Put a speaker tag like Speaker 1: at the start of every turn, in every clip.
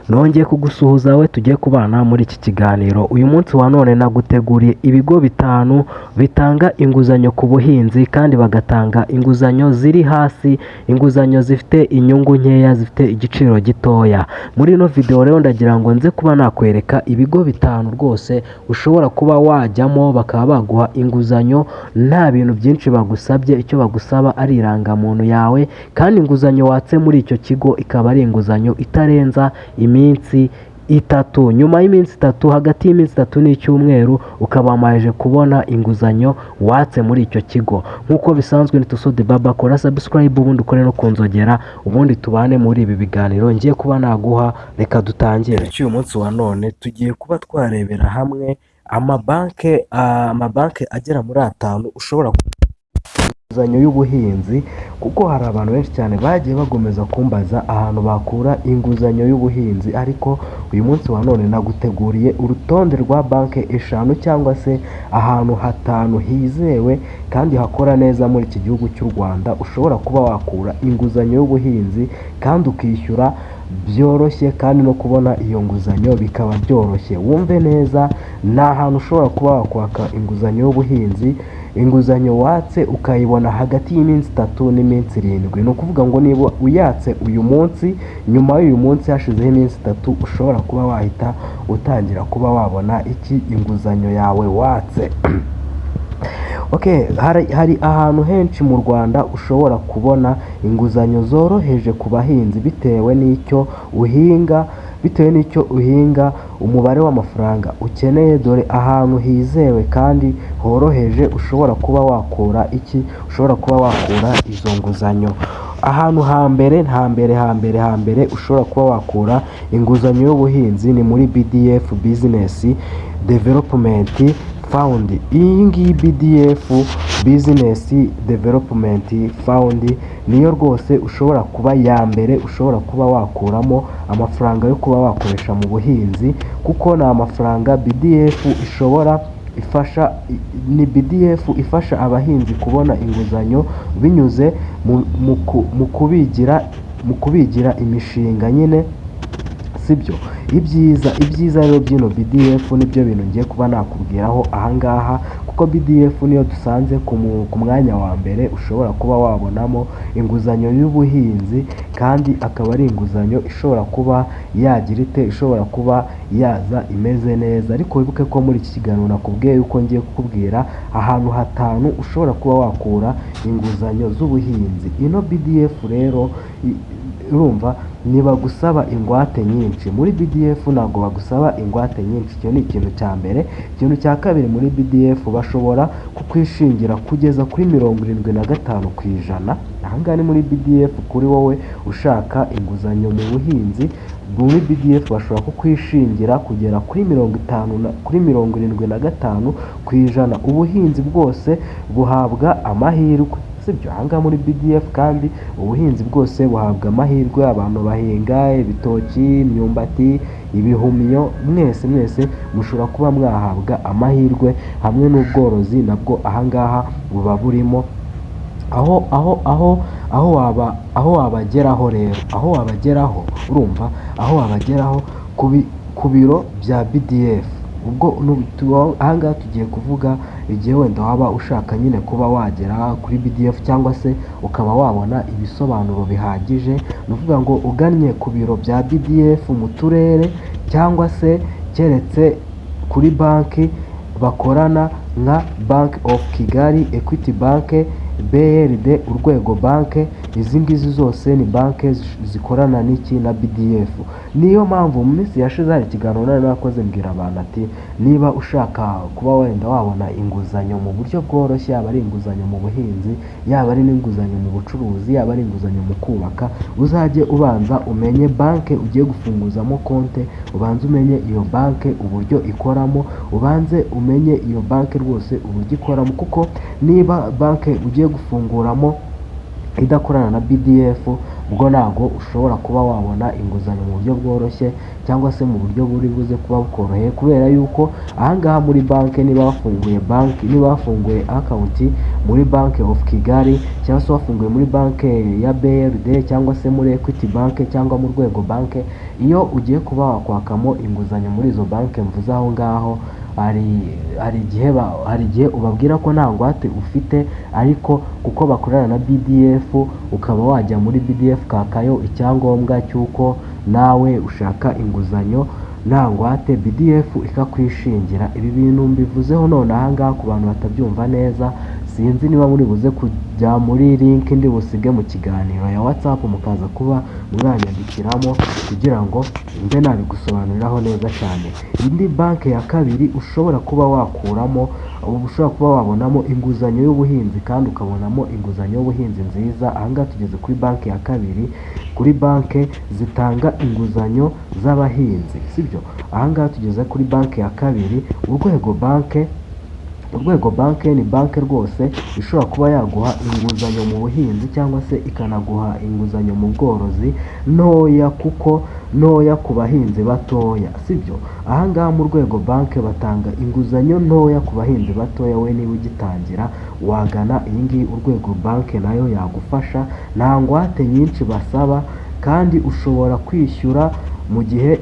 Speaker 1: Nongeye kugusuhuza we tugiye kubana muri iki kiganiro. Uyu munsi wa none naguteguriye ibigo bitanu bitanga inguzanyo ku buhinzi kandi bagatanga inguzanyo ziri hasi, inguzanyo zifite inyungu nkeya, zifite igiciro gitoya. Muri ino video rero ndagira ngo nze kuba nakwereka ibigo bitanu rwose ushobora kuba wajyamo bakaba baguha inguzanyo nta bintu byinshi bagusabye, icyo bagusaba ari irangamuntu yawe kandi inguzanyo watse muri icyo kigo ikaba ari inguzanyo itarenza iminsi itatu. Nyuma y'iminsi itatu, hagati y'iminsi itatu n'icyumweru ukaba wamaze kubona inguzanyo watse muri icyo kigo. Nk'uko bisanzwe ni Tusode Baba, kora subscribe ubundi ukore no kunzogera ubundi tubane muri ibi biganiro ngiye kuba naguha. Reka dutangire. Uyu munsi wa none tugiye kuba twarebera hamwe amabanki agera muri 5 ushobora inguzanyo y'ubuhinzi, kuko hari abantu benshi cyane bagiye bagomeza kumbaza ahantu bakura inguzanyo y'ubuhinzi, ariko uyu munsi wa none naguteguriye urutonde rwa banki 5 cyangwa se ahantu 5 hizewe kandi hakora neza muri iki gihugu cy'u Rwanda ushobora kuba wakura inguzanyo y'ubuhinzi kandi ukishyura byoroshye kandi no kubona iyo nguzanyo bikaba byoroshye. Wumve neza, ni ahantu ushobora kuba wakwaka inguzanyo y'ubuhinzi, inguzanyo watse ukayibona hagati y'iminsi 3 n'iminsi 7. Ni ukuvuga ngo niba uyatse uyu munsi, nyuma y'uyu munsi hashizeho iminsi 3 ushobora kuba wahita utangira kuba wabona inguzanyo yawe watse. Hari ahantu henshi mu Rwanda ushobora kubona inguzanyo zoroheje ku bahinzi bitewe n'icyo uhinga, umubare w'amafaranga ukeneye. Dore ahantu hizewe kandi horoheje ushobora kuba wakura izo nguzanyo. Ahantu hambere ushobora kuba wakura inguzanyo y'ubuhinzi ni muri BDF, Business Development Fund. Iyi ngiyi BDF, Business Development Fund, niyo rwose ushobora kuba ya mbere ushobora kuba wakuramo amafaranga yo kuba wakoresha mu buhinzi, kuko ni amafaranga BDF ifasha abahinzi kubona inguzanyo binyuze mu kubigira imishinga nyine, sibyo? Ibyiza rero by'ino BDF nibyo bintu ngiye kuba nakubwiraho ahangaha, kuko BDF niyo dusanze ku mwanya wa mbere ushobora kuba wabonamo inguzanyo y'ubuhinzi, kandi akaba ari inguzanyo ishobora kuba ishobora kuba yaza imeze neza. Ariko wibuke ko muri iki kiganiro nakubwiye yuko ngiye kukubwira ahantu 5 ushobora kuba wakura inguzanyo z'ubuhinzi. Ino BDF rero urumva ntibagusaba ingwate nyinshi. Muri BDF ntabwo bagusaba ingwate nyinshi, icyo ni ikintu cya mbere. Ikintu cya kabiri, muri BDF bashobora kukwishingira kugeza kuri 75%. Ahangaha ni muri BDF kuri wowe ushaka inguzanyo mu buhinzi. Muri BDF bashobora kukwishingira kugera kuri 75%. Ubuhinzi bwose buhabwa amahirwe, sibyo? Ahangaha muri BDF kandi ubuhinzi bwose buhabwa amahirwe. Abantu bahinga ibitoki, imyumbati, ibihumyo, mwese mushobora kuba mwahabwa amahirwe, hamwe n'ubworozi nabwo ahangaha buba burimo. Aho wabageraho rero, urumva aho wabageraho ku biro bya BDF. Ubwo ahangaha tugiye kuvuga igihe wenda waba ushaka nyine kuba wagera kuri BDF cyangwa se ukaba wabona ibisobanuro bihagije. Ni ukuvuga ngo ugannye ku biro bya BDF mu turere, cyangwa se keretse kuri banki bakorana nka Bank of Kigali, Equity Bank, BRD, Urwego Bank. Izi ngizi zose ni banki zikorana na BDF. Niyo mpamvu mu minsi yashize hari ikiganiro nari nakoze mbwira abantu ati niba ushaka kuba wenda wabona inguzanyo mu buryo bworoshye, yaba ari inguzanyo mu buhinzi, yaba ari n'inguzanyo mu bucuruzi, yaba ari inguzanyo mu kubaka, uzajye ubanza umenye banki ugiye gufunguzamo konte, ubanze umenye iyo banki uburyo ikoramo, ubanze umenye iyo banki rwose uburyo ikoramo. kuko niba banki ugiye gufunguramo idakorana na BDF, ubwo ntabwo ushobora kuba wabona inguzanyo mu buryo bworoshye cyangwa se mu buryo buri buze kuba bukoroheye, kubera yuko ahangaha muri banki niba wafunguye akawunti muri Bank of Kigali cyangwa se wafunguye muri banki ya BRD cyangwa se muri Equity Bank cyangwa mu Rwego Bank, iyo ugiye kuba wakwakamo inguzanyo muri izo banki mvuze aho ngaho, hari igihe ubabwira ko nta ngwate ufite, ariko kuko bakorana na BDF ukaba wajya muri BDF ukakayo icyangombwa cy'uko nawe ushaka inguzanyo nta ngwate, BDF ikakwishingira. Ibi bintu mbivuzeho none ahangaha ku bantu batabyumva neza, sinzi niba muri buze kujya muri link ndi busige mu kiganiro ya WhatsApp mukaza kuba mwanyandikiramo kugira ngo mbe nabigusobanuriraho neza cyane. Indi banki ya kabiri ushobora kuba wakuramo, ushobora kuba wabonamo inguzanyo y'ubuhinzi kandi ukabonamo inguzanyo y'ubuhinzi nziza. Ahangaha tugeze kuri banki ya kabiri, kuri banki zitanga inguzanyo z'abahinzi, sibyo? Ahangaha tugeze kuri banki ya kabiri, Urwego banki ni banki rwose ishobora kuba yaguha inguzanyo mu buhinzi cyangwa se ikanaguha inguzanyo mu bworozi ntoya, kuko ntoya ku bahinzi batoya, sibyo? Ahangaha mu Rwego banki batanga inguzanyo ntoya ku bahinzi batoya. We niba ugitangira wagana iyi ngiyi Urwego banki, nayo yagufasha, nta ngwate nyinshi basaba kandi ushobora kwishyura mu gihe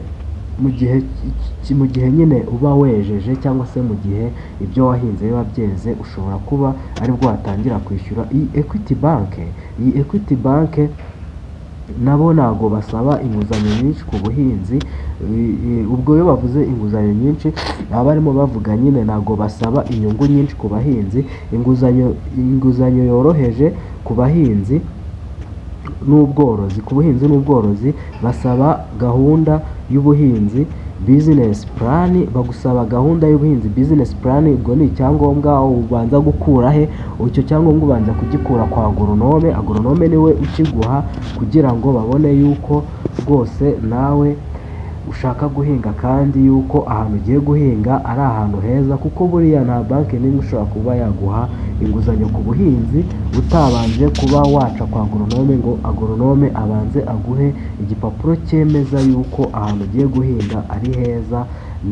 Speaker 1: nyine uba wejeje cyangwa se mu gihe ibyo wahinze biba byeze, ushobora kuba aribwo watangira kwishyura. Iyi Equity Bank nabo ntabwo basaba inguzanyo nyinshi ku buhinzi. Ubwo iyo bavuze inguzanyo nyinshi baba barimo bavuga nyine ntabwo basaba inyungu nyinshi ku bahinzi. Inguzanyo yoroheje ku bahinzi n'ubworozi, ku buhinzi n'ubworozi basaba gahunda y'ubuhinzi business plan, bagusaba gahunda y'ubuhinzi business plan. Ubwo ni icyangombwa ubanza gukura he? Icyo cyangombwa ubanza kugikura kwa agoronome. Agoronome niwe ukiguha kugira ngo babone yuko rwose nawe ushaka guhinga kandi yuko ahantu ugiye guhinga ari ahantu heza, kuko buriya nta banki n'imwe ushobora kuba yaguha inguzanyo ku buhinzi utabanje kuba waca kwa agoronome ngo agoronome abanze aguhe igipapuro cyemeza yuko ahantu ugiye guhinga ari heza,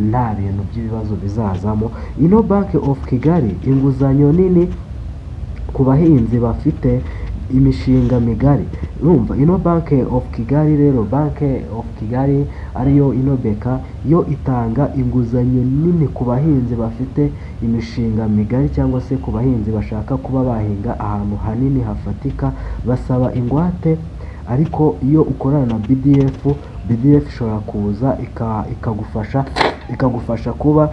Speaker 1: nta bintu by'ibibazo bizazamo. Ino Bank of Kigali inguzanyo nini ku bahinzi bafite imishinga migari. Urumva ino Bank of Kigali rero, Bank of Kigali ariyo ino beka, yo itanga inguzanyo nini ku bahinzi bafite imishinga migari cyangwa se ku bahinzi bashaka kuba bahinga ahantu hanini hafatika, basaba ingwate. Ariko iyo ukorana na BDF ishobora kuza ikagufasha kuba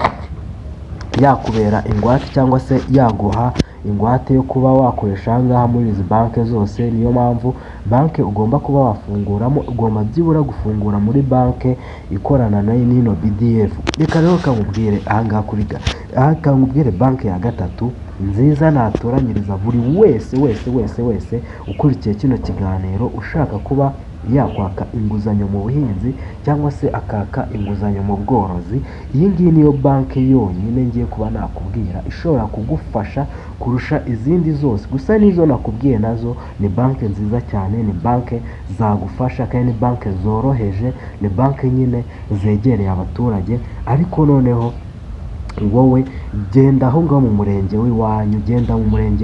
Speaker 1: yakubera ingwate cyangwa se yaguha ingwate yo kuba wakoresha ahangaha muri izi banki zose. Niyo mpamvu banki ugomba kuba wafunguramo, ugomba byibura gufungura muri banki ikorana nayo n'ino BDF. Reka rero nkubwire banki ya gatatu nziza natoranyiriza buri wese ukurikiye kino kiganiro ushaka kuba yakwaka inguzanyo mu buhinzi cyangwa se akaka inguzanyo mu bworozi. Iyi ngiyi niyo banki yonyine ngiye kuba nakubwira ishobora kugufasha kurusha izindi zose. Gusa n'izo nakubwiye nazo ni banki nziza cyane, ni banki zagufasha kandi ni banki zoroheje, ni banki nyine zegereye abaturage. Ariko noneho wowe genda aho ngaho mu murenge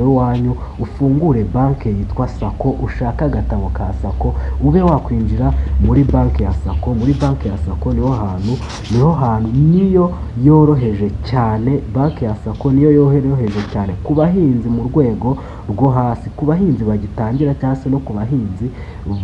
Speaker 1: w'iwanyu, ufungure banki yitwa Sako, ushaka agatabo ka Sako ube wakwinjira muri banki ya Sako. Muri banki ya Sako niho hantu niyo yoroheje cyane. Banki ya Sako niyo yoroheje cyane ku bahinzi mu rwego rwo hasi, ku bahinzi bagitangira cyangwa se no ku bahinzi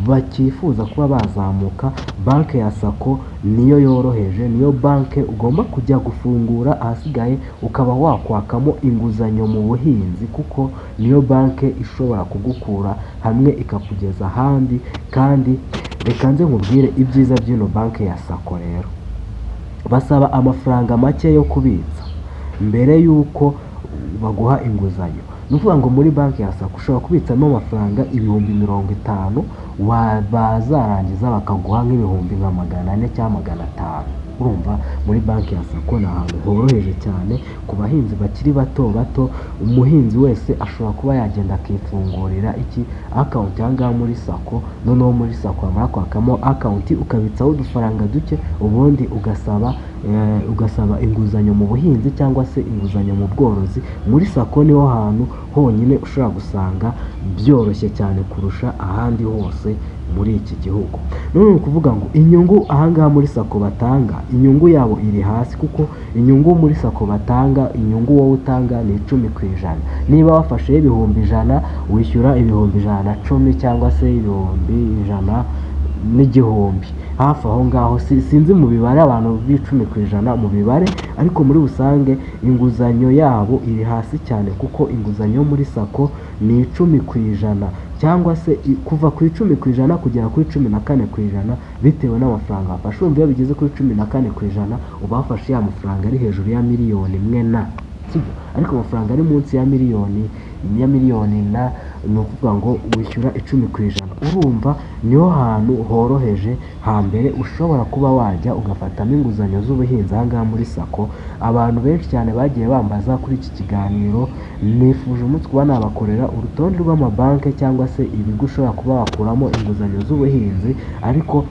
Speaker 1: bakifuza kuba bazamuka. Banki ya Sako niyo yoroheje, niyo banki ugomba kujya gufungura, ahasigaye ukaba wakwakamo inguzanyo mu buhinzi, kuko niyo banki ishobora kugukura hamwe ikakugeza ahandi. Kandi reka nze nkubwire ibyiza by'ino banki ya Sako rero. Basaba amafaranga make yo kubitsa mbere y'uko baguha inguzanyo. ni ukuvuga ngo muri banki ya sako ushobora kubitsamo amafaranga ibihumbi 50, bazarangiza bakaguha nk'ibihumbi nka 400 cyangwa 500. urumva muri banki ya sako ni ahantu horoheje cyane ku bahinzi bakiri bato bato. Umuhinzi wese ashobora kuba yagenda akifungurira akawunti aha ngaha muri sako, noneho muri sako wamara kwakamo akawunti ukabitsaho udufaranga duke, ubundi ugasaba inguzanyo mu buhinzi cyangwa se inguzanyo mu bworozi. Muri sako niho hantu honyine ushobora gusanga byoroshye cyane kurusha ahandi hose muri iki gihugu. None ni ukuvuga ngo inyungu ahangaha muri sako batanga, inyungu yabo iri hasi, kuko inyungu muri sako batanga, inyungu wowe utanga ni 10%. Niba wafashe ibihumbi 100 wishyura ibihumbi 110 cyangwa se ibihumbi 100 hafi aho ngaho. Sinzi mu bibare abantu b'10% mu bibare, ariko muri rusange inguzanyo yabo iri hasi cyane, kuko inguzanyo muri sako ni 10%, cyangwa se kuva ku 10% kugera kuri 14% bitewe n'amafaranga wafashe. Urumva iyo bigeze kuri 14% uba wafashe ya mafaranga ari hejuru ya miliyoni imwe sibyo? Ariko amafaranga ari munsi ya miliyoni ni ukuvuga ngo wishyura 10%. Urumva niho hantu horoheje hambere ushobora kuba wajya ugafatamo inguzanyo z'ubuhinzi aha ngaha muri sako. Abantu benshi cyane bagiye bambaza kuri iki kiganiro, nifuje umunsi kuba nabakorera urutonde rw'amabanki cyangwa se ibigo ushobora kuba wakuramo inguzanyo z'ubuhinzi, ariko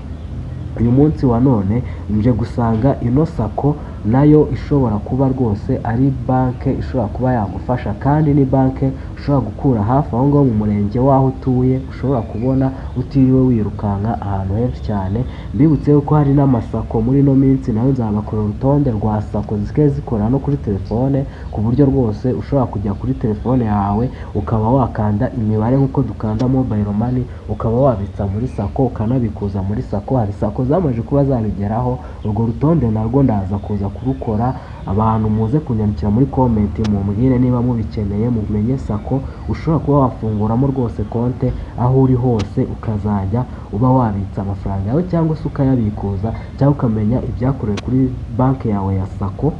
Speaker 1: uyu munsi wa none nje gusanga ino sako nayo ishobora kuba rwose ari banki ishobora kuba yagufasha, kandi ni banki ushobora gukura hafi aho ngaho mu murenge w'aho utuye, ushobora kubona utiriwe wirukanka ahantu henshi cyane. Mbibutse ko hari n'amasako muri ino minsi, nayo nzabakora urutonde rwa sako zisigaye zikora no kuri telefone, ku buryo rwose ushobora kujya kuri telefone yawe ukaba wakanda imibare nk'uko dukanda mobile money, ukaba wabitsa muri sako ukanabikuza muri sako. Hari sako zamaze kuba zabigeraho. Urwo rutonde narwo ndaza kuza kurukora, abantu muze kunyandikira muri comment mumbwire niba mubikeneye, mumenye sako ushobora kuba wafunguramo rwose konte aho uri hose, ukazajya uba wabitsa amafaranga yawe cyangwa se ukayabikuza, cyangwa ukamenya ibyakorewe kuri banki yawe ya sako.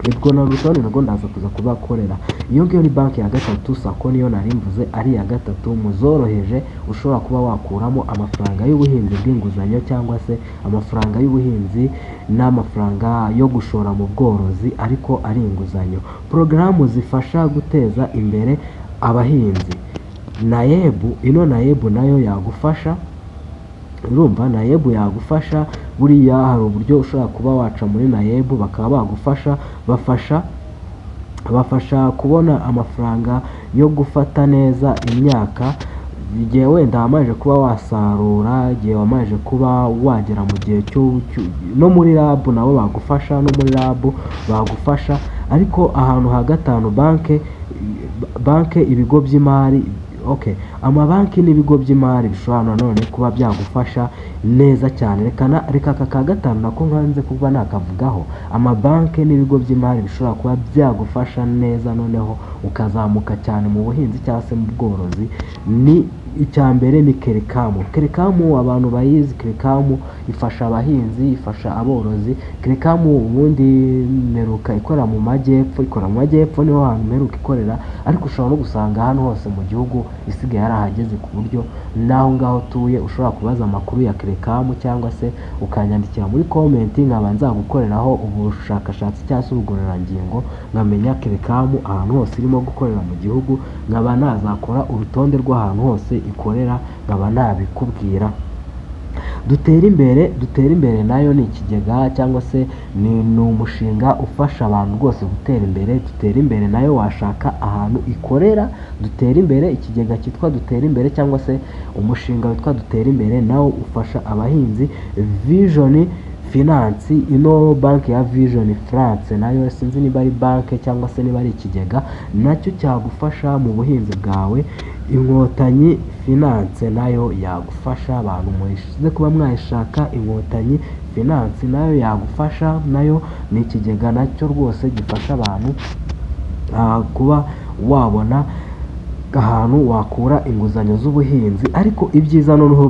Speaker 1: Ubwo na rutonde narwo ndaza kuza kubakorera. Iyo ngiyo ni banki ya gatatu, sako niyo nari mvuze ari iya gatatu muzoroheje ushobora kuba wakuramo amafaranga y'ubuhinzi bw'inguzanyo, cyangwa se amafaranga y'ubuhinzi n'amafaranga yo gushora mu bworozi ariko ari inguzanyo. Porogaramu zifasha guteza imbere abahinzi. Nayebu nayo yagufasha. Urumva nayebu yagufasha, buriya hari uburyo ushobora kuba waca muri nayebu bakaba bagufasha, bafasha kubona amafaranga yo gufata neza imyaka igihe wenda wamaze kuba wasarura, igihe wamaze kuba wagera mu gihe no muri rabu nabo bagufasha, bagufasha. Ariko ahantu ha gatanu banki ibigo by'imari. Amabanki n'ibigo by'imari bishobora nanone kuba byagufasha neza cyane. Reka aka ka gatanu nako nkanze kuba nakavugaho. Amabanki n'ibigo by'imari bishobora kuba byagufasha neza, noneho ukazamuka cyane mu buhinzi cyangwa se mu bworozi. Ni icyambere ni Kerikamu. Abantu bayizi, Kerikamu ifasha abahinzi, ifasha aborozi. Kerikamu ubundi meruka ikora mu majyepfo, niho hantu meruka ikorera, ariko ushobora no gusanga hano hose mu gihugu isigaye yarahageze, ku buryo naho ngaho utuye ushobora kubaza amakuru ya Kerikamu, cyangwa se ukanyandikira muri comment nkaba nzagukoreraho ubushakashatsi cyangwa se ubugororangingo, nkamenya Kerikamu ahantu hose irimo gukorera mu gihugu, nkaba nazakora urutonde rw'ahantu hose ikorera, nkaba nabikubwira. Dutere imbere nayo ni ikigega, cyangwa se ni umushinga ufasha abantu rwose gutera imbere. Dutere imbere nayo washaka ahantu ikorera. Dutere imbere, ikigega cyitwa Dutere imbere, cyangwa se umushinga witwa Dutere imbere, nawo ufasha abahinzi. Vision Finance, ino banki ya Vision France nayo sinzi niba ari banki cyangwa se niba ari ikigega, nacyo cyagufasha mu buhinzi bwawe. Inkotanyi Finance nayo yagufasha, abantu muhize kuba mwayishaka. Inkotanyi Finance nayo yagufasha, nayo ni ikigega nacyo rwose gifasha abantu kuba wabona ahantu wakura inguzanyo z'ubuhinzi. Ariko ibyiza noneho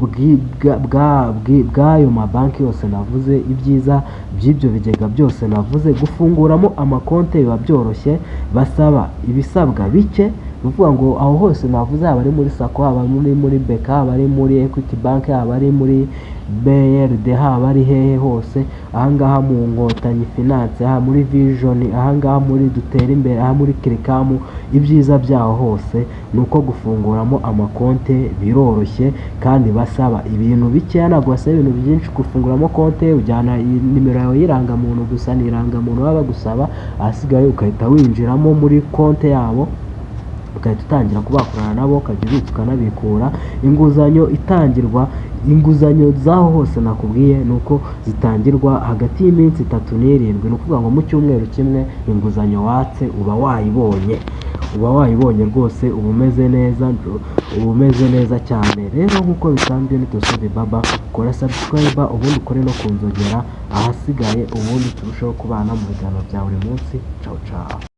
Speaker 1: bw'ayo mabanki yose navuze, ibyiza by'ibyo bigega byose navuze, gufunguramo amakonte biba byoroshye, basaba ibisabwa bike, ni ukuvuga ngo aho hose navuze, haba ari muri sako, haba muri beka, haba ari muri equity bank, haba ari muri BRD, haba ari hehe hose, ahangaha mu Nkotanyi finance, aha muri vision, ahangaha muri dutere imbere, aha muri kirikamu, ibyiza byaho hose ni uko gufunguramo amakonte biroroshye kandi basaba ibintu bikeya, ntabwo basaba ibintu byinshi. Gufunguramo konte ujyana nimero yawe y'irangamuntu gusa, ni irangamuntu baba bagusaba, ahasigaye ugahita winjiramo muri konte yabo, ugahita utangira kubakorana nabo, ukajya ubitsa ukanabikura. Inguzanyo zaho hose nakubwiye ni uko zitangirwa hagati y'iminsi 3 n'7, ni ukuvuga ngo mu cyumweru kimwe inguzanyo watse uba wayibonye rwose, uba umeze neza cyane. Rero nk'uko bisanzwe ni Tusube Baba, kora subscribe ubundi ukore no kunzogera ahasigaye, ubundi turusheho kubana mu biganiro bya buri munsi. Ciao ciao.